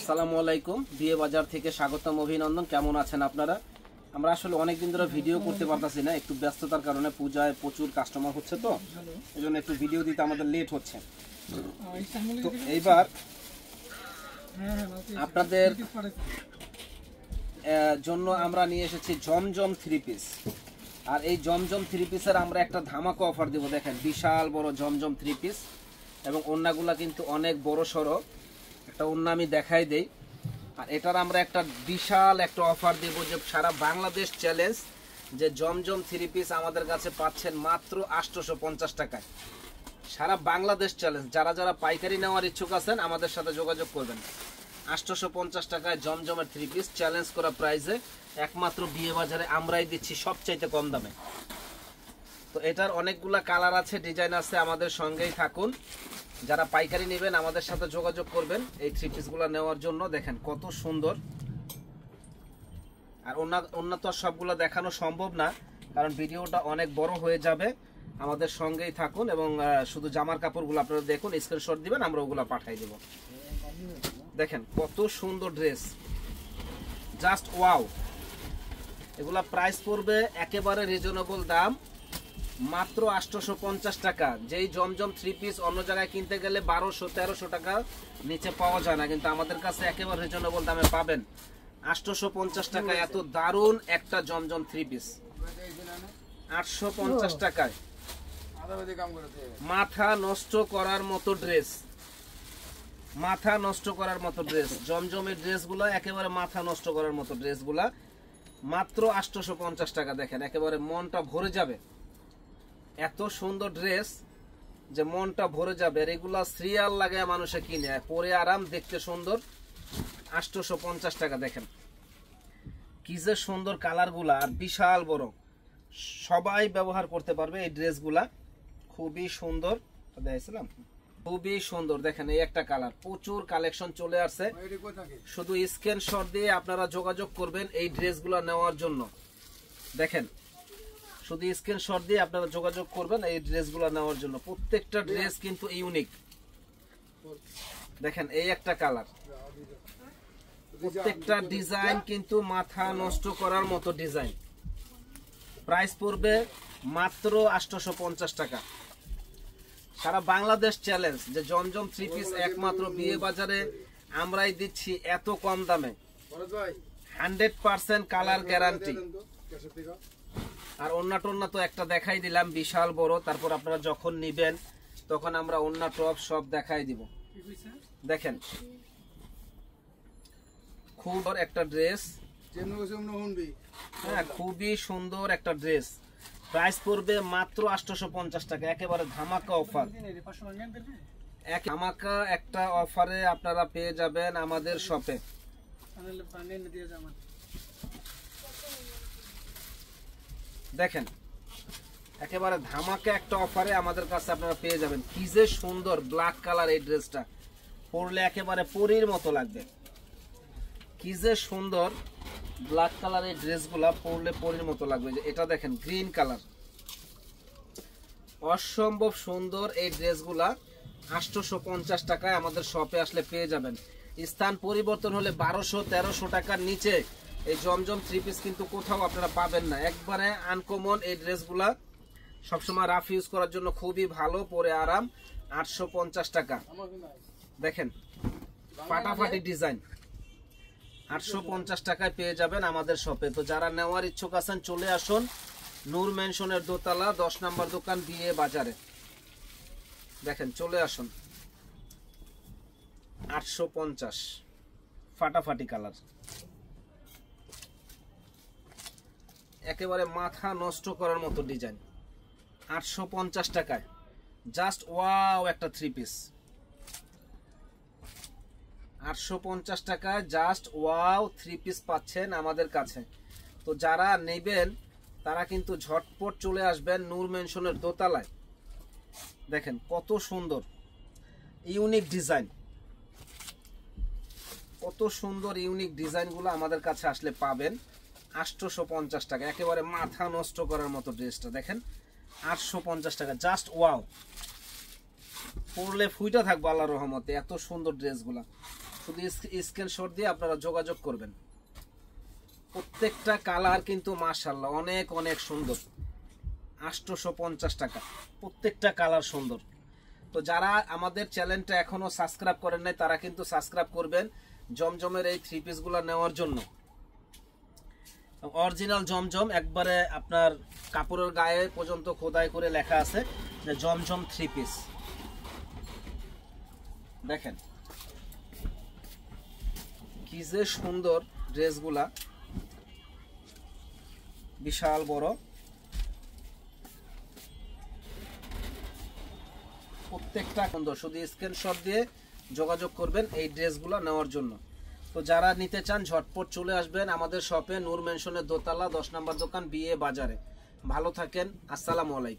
আসসালামু আলাইকুম, বিয়ে বাজার থেকে স্বাগতম, অভিনন্দন। কেমন আছেন আপনারা? আমরা আসলে অনেকদিন ধরে ভিডিও করতে পারতাছি না, একটু ব্যস্ততার কারণে। পূজায় প্রচুর কাস্টমার হচ্ছে, তো এজন্য একটু ভিডিও দিতে আমাদের লেট হচ্ছে। তো এইবার আপনাদের জন্য আমরা নিয়ে এসেছি জমজম 3 পিস। আর এই জমজম 3 পিসের আমরা একটা ধামাকা অফার দেব। দেখেন, বিশাল বড় জমজম 3 পিস, এবং ওড়নাগুলা কিন্তু অনেক বড় সড়ো। একটা ওড়না আমি দেখাই দেই। আর এটার আমরা একটা বিশাল একটা অফার দেব, যে সারা বাংলাদেশ চ্যালেঞ্জ, যে জমজম 3 পিস আমাদের কাছে পাচ্ছেন মাত্র 850 টাকায়। সারা বাংলাদেশ চ্যালেঞ্জ। যারা যারা পাইকারি নেওয়ার ইচ্ছুক আছেন আমাদের সাথে যোগাযোগ করবেন। 850 টাকায় জমজমের 3 পিস চ্যালেঞ্জ করা প্রাইসে একমাত্র বিয়ে বাজারে আমরাই দিচ্ছি সবচাইতে কম দামে। তো এটার অনেকগুলা কালার আছে, ডিজাইন আছে, আমাদের সঙ্গেই থাকুন। যারা পাইকারি নেবেন আমাদের সাথে যোগাযোগ করবেন এই 3 পিসগুলো নেওয়ার জন্য। দেখেন কত সুন্দর। আর অন্য তো সবগুলো দেখানো সম্ভব না, কারণ ভিডিওটা অনেক বড় হয়ে যাবে। আমাদের সঙ্গেই থাকুন, এবং শুধু জামার কাপড়গুলো আপনারা দেখুন, স্ক্রিনশট দিবেন, আমরা ওগুলো পাঠিয়ে দেব। দেখেন কত সুন্দর ড্রেস, জাস্ট ওয়াও। এগুলা প্রাইস পড়বে একেবারে রিজনেবল দাম, মাত্র 850 টাকা। যেই জমজম 3 পিস অন্য জায়গায় কিনতে গেলে 1200-1300 টাকা নিচে পাওয়া যায় না, কিন্তু আমাদের কাছে একেবারে রিজনেবল দামে পাবেন 850 টাকায়। এত দারুণ একটা জমজম 3 পিস 850 টাকায়। মাথা নষ্ট করার মতো ড্রেস, মাথা নষ্ট করার মতো ড্রেস। জমজমের ড্রেসগুলো একেবারে মাথা নষ্ট করার মতো ড্রেসগুলা মাত্র 850 টাকা। দেখেন একেবারে মনটা ভরে যাবে। এত সুন্দর ড্রেস যে মনটা ভরে যাবে। এগুলা সিরিয়াল লাগে মানুষে কিনে, পরে আরাম, দেখতে সুন্দর। 850 টাকা। দেখেন কি যে সুন্দর কালারগুলা, আর বিশাল বড়, সবাই ব্যবহার করতে পারবে এই ড্রেসগুলা। খুবই সুন্দর, দেখছিলাম খুবই সুন্দর। দেখেন এই একটা কালার, প্রচুর কালেকশন চলে আসছে। শুধু স্ক্রিনশট দিয়ে আপনারা যোগাযোগ করবেন এই ড্রেসগুলো নেওয়ার জন্য। দেখেন শুধু স্ক্রিনশট দিয়ে আপনারা যোগাযোগ করবেন এই ড্রেসগুলো নেওয়ার জন্য। প্রত্যেকটা ড্রেস কিন্তু ইউনিক। দেখেন এই একটা কালার, প্রত্যেকটা ডিজাইন কিন্তু মাথা নষ্ট করার মতো ডিজাইন। প্রাইস পড়বে মাত্র 850 টাকা। সারা বাংলাদেশ চ্যালেঞ্জ, যে জমজম 3 পিস একমাত্র বিয়ে বাজারে আমরাই দিচ্ছি এত কম দামে। 100% কালার গ্যারান্টি। আর ওন্না টোন্না তো একটা দেখাই দিলাম, বিশাল বড়। তারপর আপনারা যখন নিবেন তখন আমরা ওন্না টপ সব দেখাই দিব। দেখেন খুব একটা ড্রেস, হ্যাঁ খুবই সুন্দর একটা ড্রেস। প্রাইস পড়বে মাত্র 850 টাকা, একেবারে ধামাকা অফার। ধামাকা একটা অফারে আপনারা পেয়ে যাবেন আমাদের শপে। দেখেন একেবারে ধামাকা একটা অফারে আমাদের কাছে আপনারা পেয়ে যাবেন। কি যে সুন্দর ব্ল্যাক কালার, এই ড্রেসটা পরলে একেবারে পরীর মতো লাগবে। কি যে সুন্দর ব্ল্যাক কালার, এই ড্রেসগুলা পরলে পরীর মতো লাগবে। এটা দেখেন গ্রিন কালার, অসম্ভব সুন্দর এই ড্রেসগুলা 850 টাকায় আমাদের শপে আসলে পেয়ে যাবেন। স্থান পরিবর্তন হলে 1200-1300 টাকার নিচে এই জমজম 3 পিস কিন্তু কোথাও আপনারা পাবেন না। একবারে আনকমন এই ড্রেসগুলা, সবসময় রাফ ইউজ করার জন্য খুবই ভালো, পরে আরাম। 850 টাকা। দেখেন ফাটাফাটি ডিজাইন, 850 টাকায় পেয়ে যাবেন আমাদের শপে। তো যারা নেওয়ার ইচ্ছুক আছেন চলে আসুন, নূর ম্যানশনের দোতলা 10 নম্বর দোকান, বিয়ে বাজারে। দেখেন চলে আসুন। 850, ফাটাফাটি কালার, একেবারে মাথা নষ্ট করার মতো ডিজাইন। 850 টাকায় জাস্ট ওয়াও একটা 3 পিস। 850 টাকায় জাস্ট ওয়াও 3 পিস পাচ্ছেন আমাদের কাছে। তো যারা নেবেন তারা কিন্তু ঝটপট চলে আসবেন নূর ম্যানশনের দোতলায়। দেখেন কত সুন্দর ইউনিক ডিজাইন, কত সুন্দর ইউনিক ডিজাইনগুলো আমাদের কাছে আসলে পাবেন 850 টাকা। একেবারে মাথা নষ্ট করার মতো ড্রেসটা দেখেন, 850 টাকা, জাস্ট ওয়াও। পরলে ফুইটা থাকবো আল্লাহর রহমতে, এত সুন্দর ড্রেসগুলা। শুধু স্ক্রিনশট দিয়ে আপনারা যোগাযোগ করবেন। প্রত্যেকটা কালার কিন্তু মাশাআল্লাহ অনেক অনেক সুন্দর। 850 টাকা, প্রত্যেকটা কালার সুন্দর। তো যারা আমাদের চ্যানেলটা এখনো সাবস্ক্রাইব করেন নাই তারা কিন্তু সাবস্ক্রাইব করবেন জমজমের এই 3 পিসগুলো নেওয়ার জন্য। অরিজিনাল জমজম, একবারে আপনার কাপড়ের গায়ে পর্যন্ত খোদাই করে লেখা আছে যে জমজম 3 পিস। দেখেন কি যে সুন্দর ড্রেসগুলা, বিশাল বড়, প্রত্যেকটা সুন্দর। শুধু স্ক্রিনশট দিয়ে যোগাযোগ করবেন এই ড্রেসগুলো নেওয়ার জন্য। তো যারা নিতে চান ঝটপট চলে আসবেন আমাদের শপে, নূর মেনশনের দোতলা 10 নম্বর দোকান, বিএ বাজারে। ভালো থাকেন, আসসালামু আলাইকুম।